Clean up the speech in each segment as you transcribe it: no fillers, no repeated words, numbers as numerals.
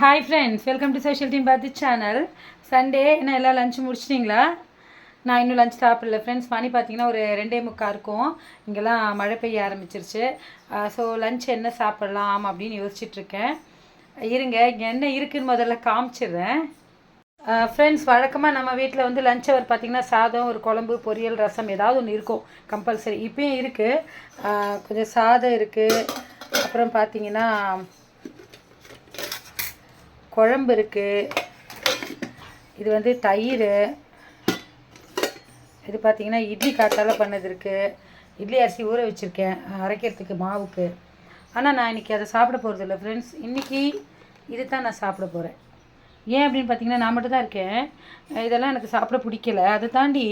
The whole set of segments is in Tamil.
Hi friends, welcome to social team பாத்து சேனல். சண்டே என்ன எல்லாம் லஞ்ச் முடிச்சிட்டிங்களா? நான் இன்னும் லஞ்ச் சாப்பிடல ஃப்ரெண்ட்ஸ். மணி பார்த்தீங்கன்னா ஒரு 2:45 இருக்கும். இங்கெல்லாம் மழை பெய்ய ஆரம்பிச்சிருச்சு. ஸோ லஞ்ச் என்ன சாப்பிட்லாம் அப்படின்னு யோசிச்சுட்ருக்கேன். இருங்க, இங்கே என்ன இருக்குதுன்னு முதல்ல காமிச்சிடுறேன். ஃப்ரெண்ட்ஸ், வழக்கமாக நம்ம வீட்டில் வந்து லஞ்ச் அவர் பார்த்திங்கன்னா சாதம், ஒரு குழம்பு, பொரியல், ரசம் ஏதாவது ஒன்று இருக்கும் கம்பல்சரி. இப்போயும் இருக்குது, கொஞ்சம் சாதம் இருக்குது. அப்புறம் பார்த்திங்கன்னா குழம்பு இருக்குது. இது வந்து தயிர். இது பார்த்திங்கன்னா இட்லி காட்டால் பண்ணது இருக்குது. இட்லி அரிசி ஊற வச்சுருக்கேன் அரைக்கிறதுக்கு மாவுக்கு. ஆனால் நான் இன்றைக்கி அதை சாப்பிட போகிறதில்ல ஃப்ரெண்ட்ஸ். இன்றைக்கி இது தான் நான் சாப்பிட போகிறேன். ஏன் அப்படின்னு பார்த்தீங்கன்னா, நான் மட்டும் தான் இருக்கேன். இதெல்லாம் எனக்கு சாப்பிட பிடிக்கல. அதை தாண்டி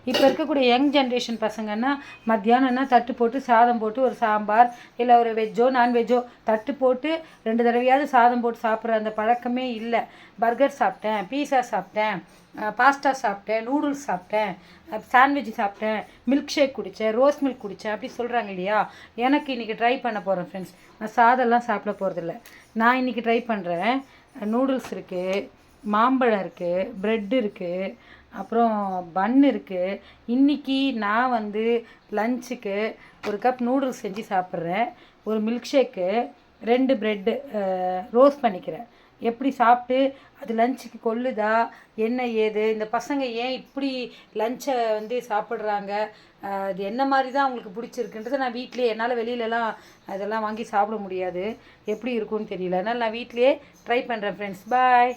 இப்போ இருக்கக்கூடிய யங் ஜென்ரேஷன் பசங்கன்னா மத்தியானம்னா தட்டு போட்டு சாதம் போட்டு ஒரு சாம்பார் இல்லை ஒரு வெஜ்ஜோ நான்வெஜ்ஜோ தட்டு போட்டு 2 தடவையாவது சாதம் போட்டு சாப்பிட்ற அந்த பழக்கமே இல்லை. பர்கர் சாப்பிட்டேன், பீஸா சாப்பிட்டேன், பாஸ்தா சாப்பிட்டேன், நூடுல்ஸ் சாப்பிட்டேன், சாண்ட்விச் சாப்பிட்டேன், மில்க் ஷேக் குடித்தேன், ரோஸ் மில்க் குடித்தேன் அப்படி சொல்கிறாங்க இல்லையா? எனக்கு இன்றைக்கி ட்ரை பண்ண போகிறேன் ஃப்ரெண்ட்ஸ். நான் சாதம்லாம் சாப்பிட போகிறதில்ல. நான் இன்றைக்கி ட்ரை பண்ணுறேன். நூடுல்ஸ் இருக்குது, மாம்பழம் இருக்குது, ப்ரெட் இருக்குது, அப்புறம் பன் இருக்குது. இன்றைக்கி நான் வந்து லஞ்சுக்கு ஒரு கப் நூடுல்ஸ் செஞ்சு சாப்பிட்றேன். ஒரு மில்க் ஷேக்கு, 2 ப்ரெட்டு ரோஸ்ட் பண்ணிக்கிறேன். எப்படி சாப்பிட்டு அது லஞ்சுக்கு கொள்ளுதா என்ன ஏது, இந்த பசங்க ஏன் இப்படி லஞ்சை வந்து சாப்பிட்றாங்க, அது என்ன மாதிரி தான் அவங்களுக்கு பிடிச்சிருக்குன்றதை நான் வீட்டிலே, என்னால் வெளியிலலாம் அதெல்லாம் வாங்கி சாப்பிட முடியாது, எப்படி இருக்கும்னு தெரியல. அதனால் நான் வீட்டிலையே ட்ரை பண்ணுறேன் ஃப்ரெண்ட்ஸ். பாய்.